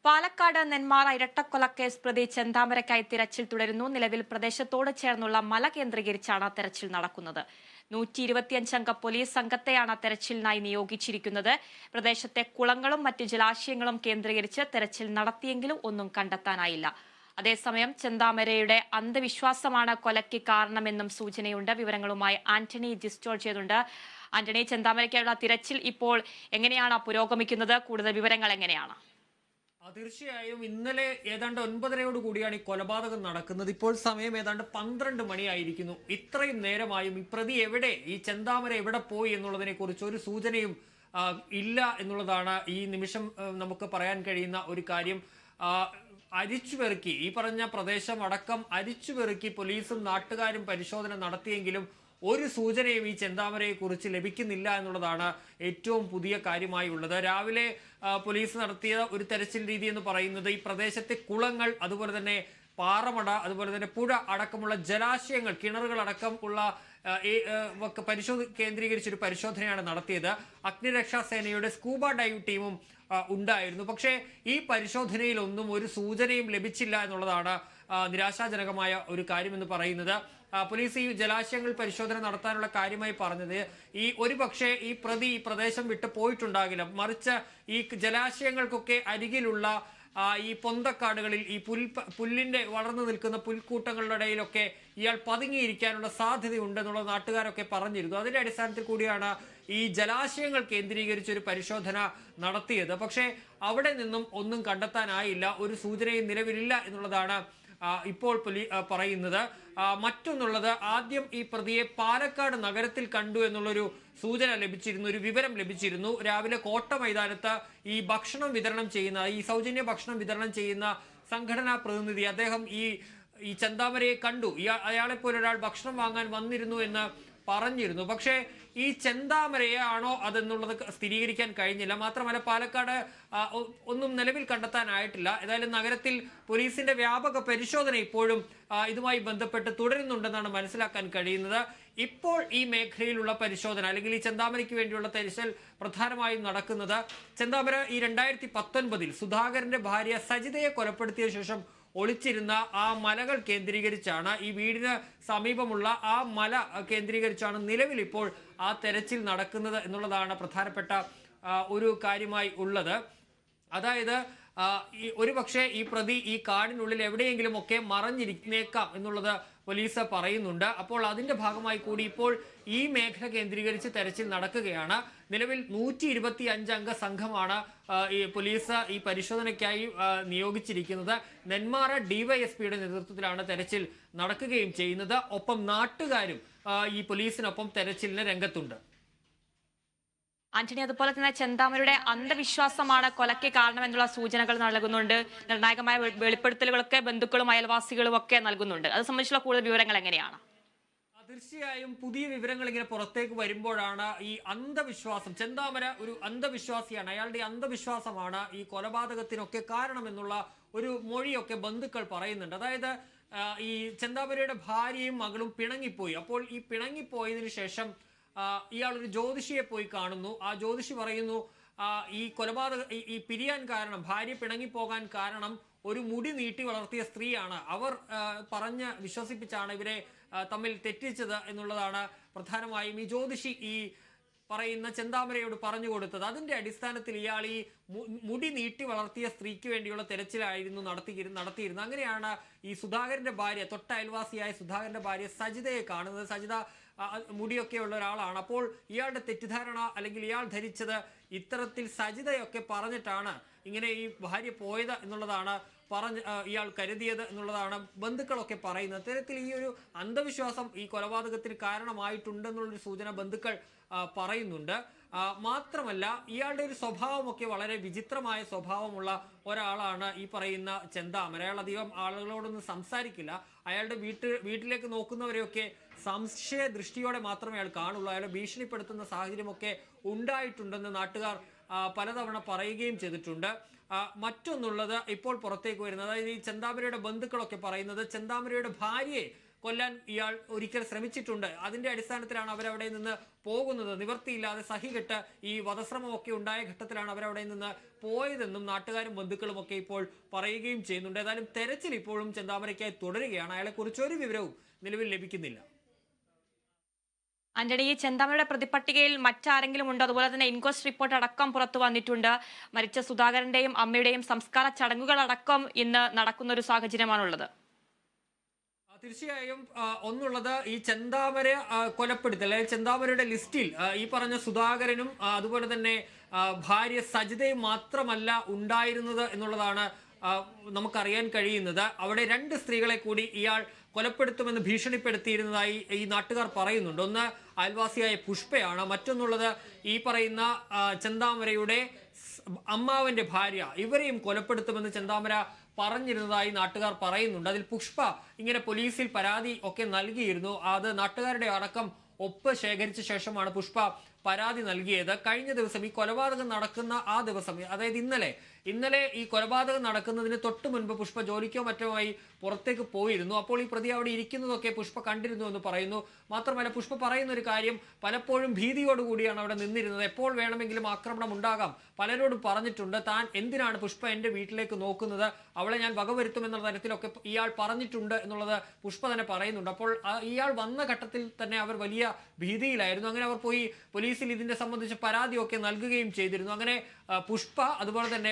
പാലക്കാട് നെന്മാറ ഇരട്ടക്കൊലക്കേസ് പ്രതി ചെന്താമരയ്ക്കായി തിരച്ചിൽ തുടരുന്നു. നിലവിൽ പ്രദേശത്തോട് ചേർന്നുള്ള മല കേന്ദ്രീകരിച്ചാണ് തെരച്ചിൽ നടക്കുന്നത്. 125 അംഗ പോലീസ് സംഘത്തെയാണ് തെരച്ചിലിനായി നിയോഗിച്ചിരിക്കുന്നത്. പ്രദേശത്തെ കുളങ്ങളും മറ്റ് ജലാശയങ്ങളും കേന്ദ്രീകരിച്ച് തെരച്ചിൽ നടത്തിയെങ്കിലും ഒന്നും കണ്ടെത്താനായില്ല. അതേസമയം ചെന്താമരയുടെ അന്ധവിശ്വാസമാണ് കൊലയ്ക്ക് കാരണമെന്നും സൂചനയുണ്ട്. വിവരങ്ങളുമായി ആന്റണി ജിസ്റ്റോൾ ചെയ്തുണ്ട്. ആന്റണി, ചെന്താമരയ്ക്കായുള്ള തിരച്ചിൽ ഇപ്പോൾ എങ്ങനെയാണ് പുരോഗമിക്കുന്നത്? കൂടുതൽ വിവരങ്ങൾ എങ്ങനെയാണ്? തീർച്ചയായും ഇന്നലെ ഏതാണ്ട് 9:30 കൂടിയാണ് ഈ കൊലപാതകം നടക്കുന്നത്. ഇപ്പോൾ സമയം ഏതാണ്ട് 12 മണിയായിരിക്കുന്നു. ഇത്രയും നേരമായും ഈ പ്രതി എവിടെ, ഈ ചെന്താമര എവിടെ പോയി എന്നുള്ളതിനെ കുറിച്ച് ഒരു സൂചനയും ഇല്ല എന്നുള്ളതാണ് ഈ നിമിഷം നമുക്ക് പറയാൻ കഴിയുന്ന ഒരു കാര്യം. അരിച്ചുപെറുക്കി ഈ പറഞ്ഞ പ്രദേശം അടക്കം അരിച്ചുപെറുക്കി പോലീസും നാട്ടുകാരും പരിശോധന നടത്തിയെങ്കിലും ഒരു സൂചനയും ഈ ചെന്താമരയെ കുറിച്ച് ലഭിക്കുന്നില്ല എന്നുള്ളതാണ് ഏറ്റവും പുതിയ കാര്യമായി ഉള്ളത്. രാവിലെ പോലീസ് നടത്തിയ ഒരു തെരച്ചിൽ രീതി എന്ന് പറയുന്നത് ഈ പ്രദേശത്തെ കുളങ്ങൾ, അതുപോലെ തന്നെ പാറമട, അതുപോലെ തന്നെ പുഴ അടക്കമുള്ള ജലാശയങ്ങൾ, കിണറുകൾ അടക്കം ഉള്ള കേന്ദ്രീകരിച്ചൊരു പരിശോധനയാണ് നടത്തിയത്. അഗ്നിരക്ഷാ സേനയുടെ സ്കൂബ ഡൈവ് ടീമും ഉണ്ടായിരുന്നു. പക്ഷേ ഈ പരിശോധനയിലൊന്നും ഒരു സൂചനയും ലഭിച്ചില്ല എന്നുള്ളതാണ് നിരാശാജനകമായ ഒരു കാര്യമെന്ന് പറയുന്നത്. പോലീസ് ഈ ജലാശയങ്ങൾ പരിശോധന നടത്താനുള്ള കാര്യമായി പറഞ്ഞത് ഒരു പക്ഷേ ഈ പ്രതി ഈ പ്രദേശം വിട്ട് പോയിട്ടുണ്ടാകില്ല, മറിച്ച് ഈ ജലാശയങ്ങൾക്കൊക്കെ അരികിലുള്ള ഈ പൊന്തക്കാടുകളിൽ ഈ പുല്ലിന്റെ വളർന്നു നിൽക്കുന്ന പുൽക്കൂട്ടങ്ങളുടെ ഇടയിലൊക്കെ ഇയാൾ പതുങ്ങിയിരിക്കാനുള്ള സാധ്യതയുണ്ടെന്നുള്ള നാട്ടുകാരൊക്കെ പറഞ്ഞിരുന്നു. അതിന്റെ അടിസ്ഥാനത്തിൽ കൂടിയാണ് ഈ ജലാശയങ്ങൾ കേന്ദ്രീകരിച്ച് ഒരു പരിശോധന നടത്തിയത്. പക്ഷേ അവിടെ നിന്നും ഒന്നും കണ്ടെത്താനായില്ല, ഒരു സൂചനയും നിലവിലില്ല എന്നുള്ളതാണ് ഇപ്പോൾ പറയുന്നത്. മറ്റൊന്നുള്ളത്, ആദ്യം ഈ പ്രതിയെ പാലക്കാട് നഗരത്തിൽ കണ്ടു എന്നുള്ളൊരു സൂചന ലഭിച്ചിരുന്നു, ഒരു വിവരം ലഭിച്ചിരുന്നു. രാവിലെ കോട്ട മൈതാനത്ത് ഈ ഭക്ഷണം വിതരണം ചെയ്യുന്ന, ഈ സൗജന്യ ഭക്ഷണം വിതരണം ചെയ്യുന്ന സംഘടനാ പ്രതിനിധി അദ്ദേഹം ഈ ചെന്താമരയെ കണ്ടു, അയാളെപ്പോലെ ഒരാൾ ഭക്ഷണം വാങ്ങാൻ വന്നിരുന്നു എന്ന് പറഞ്ഞിരുന്നു. പക്ഷേ ഈ ചെന്താമരയെ ആണോ അതെന്നുള്ളത് സ്ഥിരീകരിക്കാൻ കഴിഞ്ഞില്ല. മാത്രമല്ല പാലക്കാട് ഒന്നും നിലവിൽ കണ്ടെത്താനായിട്ടില്ല. ഏതായാലും നഗരത്തിൽ പോലീസിന്റെ വ്യാപക പരിശോധന ഇപ്പോഴും ഇതുമായി ബന്ധപ്പെട്ട് തുടരുന്നുണ്ടെന്നാണ് മനസ്സിലാക്കാൻ കഴിയുന്നത്. ഇപ്പോൾ ഈ മേഖലയിലുള്ള പരിശോധന, അല്ലെങ്കിൽ ഈ ചെന്താമരയ്ക്ക് വേണ്ടിയുള്ള തെരച്ചിൽ പ്രധാനമായും നടക്കുന്നത്, ചെന്താമര ഈ 2019 സുധാകരന്റെ ഭാര്യ സജിതയെ കൊലപ്പെടുത്തിയ ശേഷം ഒളിച്ചിരുന്ന ആ മലകൾ കേന്ദ്രീകരിച്ചാണ്, ഈ വീടിന് സമീപമുള്ള ആ മല കേന്ദ്രീകരിച്ചാണ് നിലവിൽ ഇപ്പോൾ ആ തെരച്ചിൽ നടക്കുന്നത് എന്നുള്ളതാണ് പ്രധാനപ്പെട്ട ഒരു കാര്യമായി ഉള്ളത്. അതായത് ഒരു പക്ഷേ ഈ പ്രതി ഈ കാടിനുള്ളിൽ എവിടെയെങ്കിലും ഒക്കെ മറഞ്ഞിരിക്കുന്നേക്കാം എന്നുള്ളത് പോലീസ് പറയുന്നുണ്ട്. അപ്പോൾ അതിന്റെ ഭാഗമായി കൂടി ഇപ്പോൾ ഈ മേഖല കേന്ദ്രീകരിച്ച് തെരച്ചിൽ നടക്കുകയാണ്. നിലവിൽ 125 അംഗ സംഘമാണ് ഈ പോലീസ് ഈ പരിശോധനയ്ക്കായി നിയോഗിച്ചിരിക്കുന്നത്. നെന്മാറ ഡിവൈഎസ്പിയുടെ നേതൃത്വത്തിലാണ് തെരച്ചിൽ നടക്കുകയും ചെയ്യുന്നത്. ഒപ്പം നാട്ടുകാരും ഈ പോലീസിനൊപ്പം തെരച്ചിലിന് രംഗത്തുണ്ട്. ആന്റണി, അതുപോലെ തന്നെ ചെന്താമരയുടെ അന്ധവിശ്വാസമാണ് കൊലയ്ക്ക് കാരണമെന്നുള്ള സൂചനകൾ നൽകുന്നുണ്ട്. നിർണായകമായ വെളിപ്പെടുത്തലുകളൊക്കെ ബന്ധുക്കളും അയൽവാസികളും ഒക്കെ നൽകുന്നുണ്ട്. അത് സംബന്ധിച്ചുള്ള കൂടുതൽ വിവരങ്ങൾ എങ്ങനെയാണ്? തീർച്ചയായും പുതിയ വിവരങ്ങൾ ഇങ്ങനെ പുറത്തേക്ക് വരുമ്പോഴാണ് ഈ അന്ധവിശ്വാസം, ചെന്താമര ഒരു അന്ധവിശ്വാസിയാണ്, അയാളുടെ അന്ധവിശ്വാസമാണ് ഈ കൊലപാതകത്തിനൊക്കെ കാരണമെന്നുള്ള ഒരു മൊഴിയൊക്കെ ബന്ധുക്കൾ പറയുന്നുണ്ട്. അതായത് ഈ ചെന്താമരയുടെ ഭാര്യയും മകളും പിണങ്ങിപ്പോയി. അപ്പോൾ ഈ പിണങ്ങിപ്പോയതിനു ശേഷം ഇയാൾ ഒരു ജ്യോതിഷിയെ പോയി കാണുന്നു. ആ ജ്യോതിഷി പറയുന്നു, ഈ ഈ പിരിയാൻ കാരണം, ഭാര്യ പിണങ്ങിപ്പോകാൻ കാരണം ഒരു മുടി നീട്ടി വളർത്തിയ സ്ത്രീയാണ്, അവർ പറഞ്ഞ് വിശ്വസിപ്പിച്ചാണ് ഇവരെ തമ്മിൽ തെറ്റിച്ചത് എന്നുള്ളതാണ് പ്രധാനമായും ഈ ജ്യോതിഷി ഈ പറയുന്ന ചെന്താമരയോട് പറഞ്ഞു കൊടുത്തത്. അതിന്റെ അടിസ്ഥാനത്തിൽ ഇയാൾ ഈ മുടി നീട്ടി വളർത്തിയ സ്ത്രീക്ക് വേണ്ടിയുള്ള തെരച്ചിലായിരുന്നു നടത്തിയിരുന്നത്. അങ്ങനെയാണ് ഈ സുധാകരന്റെ ഭാര്യ, തൊട്ട അയൽവാസിയായ സുധാകരന്റെ ഭാര്യ സജിതയെ കാണുന്നത്. സജിത മുടിയൊക്കെ ഉള്ള ഒരാളാണ്. അപ്പോൾ ഇയാളുടെ തെറ്റിദ്ധാരണ, അല്ലെങ്കിൽ ഇയാൾ ധരിച്ചത് ഇത്തരത്തിൽ സജിതയൊക്കെ പറഞ്ഞിട്ടാണ് ഇങ്ങനെ ഈ ഭാര്യ പോയത് എന്നുള്ളതാണ് ഇയാൾ കരുതിയത് എന്നുള്ളതാണ് ബന്ധുക്കളൊക്കെ പറയുന്നത്. അത്തരത്തിൽ ഈ ഒരു അന്ധവിശ്വാസം ഈ കൊലപാതകത്തിന് കാരണമായിട്ടുണ്ടെന്നുള്ളൊരു സൂചന ബന്ധുക്കൾ പറയുന്നുണ്ട്. മാത്രമല്ല ഇയാളുടെ ഒരു സ്വഭാവമൊക്കെ വളരെ വിചിത്രമായ സ്വഭാവമുള്ള ഒരാളാണ് ഈ പറയുന്ന ചെന്താമര. അയാൾ അധികം ആളുകളോടൊന്നും സംസാരിക്കില്ല. അയാളുടെ വീട്ടിലേക്ക് നോക്കുന്നവരെയൊക്കെ സംശയ ദൃഷ്ടിയോടെ മാത്രമേ അയാൾ കാണുള്ളൂ. അയാളെ ഭീഷണിപ്പെടുത്തുന്ന സാഹചര്യമൊക്കെ ഉണ്ടായിട്ടുണ്ടെന്ന് നാട്ടുകാർ പലതവണ പറയുകയും ചെയ്തിട്ടുണ്ട്. മറ്റൊന്നുള്ളത് ഇപ്പോൾ പുറത്തേക്ക് വരുന്നത്, അതായത് ഈ ചെന്താമരയുടെ ബന്ധുക്കളൊക്കെ പറയുന്നത്, ചെന്താമരയുടെ ഭാര്യയെ കൊല്ലാൻ ഇയാൾ ഒരിക്കൽ ശ്രമിച്ചിട്ടുണ്ട്. അതിന്റെ അടിസ്ഥാനത്തിലാണ് അവരവിടെ നിന്ന് പോകുന്നത്. നിവർത്തിയില്ലാതെ സഹികെട്ട് ഈ വധശ്രമമൊക്കെ ഉണ്ടായ ഘട്ടത്തിലാണ് അവരവിടെ നിന്ന് പോയതെന്നും നാട്ടുകാരും ബന്ധുക്കളും ഒക്കെ ഇപ്പോൾ പറയുകയും ചെയ്യുന്നുണ്ട്. ഏതായാലും തെരച്ചിൽ ഇപ്പോഴും ചെന്താമരയ്ക്കായി തുടരുകയാണ്. അയാളെ കുറിച്ചൊരു വിവരവും നിലവിൽ ലഭിക്കുന്നില്ല. ആന്റണി, ചെന്താമരയുടെ പ്രതിപട്ടികയിൽ മറ്റാരെങ്കിലും ഉണ്ടോ? അതുപോലെ തന്നെ ഇൻക്വസ്റ്റ് റിപ്പോർട്ട് അടക്കം പുറത്തു വന്നിട്ടുണ്ട്. മരിച്ച സുധാകരന്റെയും അമ്മയുടെയും സംസ്കാര ചടങ്ങുകൾ അടക്കം ഇന്ന് നടക്കുന്ന ഒരു സാഹചര്യമാണുള്ളത്. തീർച്ചയായും ഒന്നുള്ളത് ഈ ചെന്താമര കൊലപ്പെടുത്തൽ, അല്ലെങ്കിൽ ചെന്താമരയുടെ ലിസ്റ്റിൽ ഈ പറഞ്ഞ സുധാകരനും അതുപോലെ തന്നെ ഭാര്യ സജിതയും മാത്രമല്ല ഉണ്ടായിരുന്നത് എന്നുള്ളതാണ് നമുക്കറിയാൻ കഴിയുന്നത്. അവിടെ 2 സ്ത്രീകളെ കൂടി ഇയാൾ കൊലപ്പെടുത്തുമെന്ന് ഭീഷണിപ്പെടുത്തിയിരുന്നതായി ഈ നാട്ടുകാർ പറയുന്നുണ്ട്. ഒന്ന് അയൽവാസിയായ പുഷ്പയാണ്, മറ്റൊന്നുള്ളത് ഈ പറയുന്ന ചെന്താമരയുടെ അമ്മാവന്റെ ഭാര്യ. ഇവരെയും കൊലപ്പെടുത്തുമെന്ന് ചെന്താമര പറഞ്ഞിരുന്നതായി നാട്ടുകാർ പറയുന്നുണ്ട്. അതിൽ പുഷ്പ ഇങ്ങനെ പോലീസിൽ പരാതി ഒക്കെ നൽകിയിരുന്നു. അത് നാട്ടുകാരുടെ അടക്കം ഒപ്പ് ശേഖരിച്ച ശേഷമാണ് പുഷ്പ പരാതി നൽകിയത്. കഴിഞ്ഞ ദിവസം ഈ കൊലപാതകം നടക്കുന്ന ആ ദിവസം, അതായത് ഇന്നലെ ഈ കൊലപാതകം നടക്കുന്നതിന് തൊട്ട് മുൻപ് പുഷ്പ ജോലിക്കോ മറ്റുമായി പുറത്തേക്ക് പോയിരുന്നു. അപ്പോൾ ഈ പ്രതി അവിടെ ഇരിക്കുന്നതൊക്കെ പുഷ്പ കണ്ടിരുന്നു എന്ന് പറയുന്നു. മാത്രമല്ല പുഷ്പ പറയുന്ന ഒരു കാര്യം, പലപ്പോഴും ഭീതിയോടുകൂടിയാണ് അവിടെ നിന്നിരുന്നത്. എപ്പോൾ വേണമെങ്കിലും ആക്രമണം ഉണ്ടാകാം. പലരോടും പറഞ്ഞിട്ടുണ്ട്, താൻ എന്തിനാണ് പുഷ്പ എൻ്റെ വീട്ടിലേക്ക് നോക്കുന്നത്, അവളെ ഞാൻ വകവരുത്തുമെന്നുള്ള തരത്തിലൊക്കെ ഇയാൾ പറഞ്ഞിട്ടുണ്ട് എന്നുള്ളത് പുഷ്പ തന്നെ പറയുന്നുണ്ട്. അപ്പോൾ ഇയാൾ വന്ന ഘട്ടത്തിൽ തന്നെ അവർ വലിയ ഭീതിയിലായിരുന്നു. അങ്ങനെ അവർ പോയി പോലീസിൽ ഇതിനെ സംബന്ധിച്ച് പരാതിയൊക്കെ നൽകുകയും ചെയ്തിരുന്നു. അങ്ങനെ പുഷ്പ, അതുപോലെ തന്നെ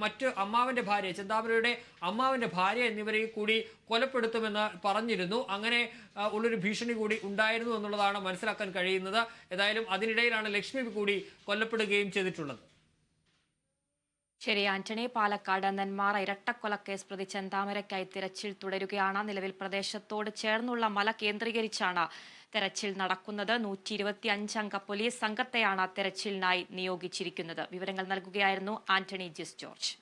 മറ്റ് അമ്മാവന്റെ ഭാര്യ, ചെന്താമരയുടെ അമ്മാവന്റെ ഭാര്യ എന്നിവരെ കൂടി കൊലപ്പെടുത്തുമെന്ന് പറഞ്ഞിരുന്നു. അങ്ങനെ ഉള്ളൊരു ഭീഷണി കൂടി ഉണ്ടായിരുന്നു എന്നുള്ളതാണ് മനസ്സിലാക്കാൻ കഴിയുന്നത്. ഏതായാലും അതിനിടയിലാണ് ലക്ഷ്മി കൂടി കൊല്ലപ്പെടുകയും ചെയ്തിട്ടുള്ളത്. ശരി ആന്റണി, പാലക്കാട് നെന്മാറ ഇരട്ടക്കൊലക്കേസ് പ്രതി ചെന്താമരയ്ക്കായി തിരച്ചിൽ തുടരുകയാണ്. നിലവിൽ പ്രദേശത്തോട് ചേർന്നുള്ള മല കേന്ദ്രീകരിച്ചാണ് തെരച്ചിൽ നടക്കുന്നത്. 125 അംഗ പോലീസ് സംഘത്തെയാണ് തെരച്ചിലിനായി നിയോഗിച്ചിരിക്കുന്നത്. വിവരങ്ങൾ നൽകുകയായിരുന്നു ആന്റണി ജിസ് ജോർജ്.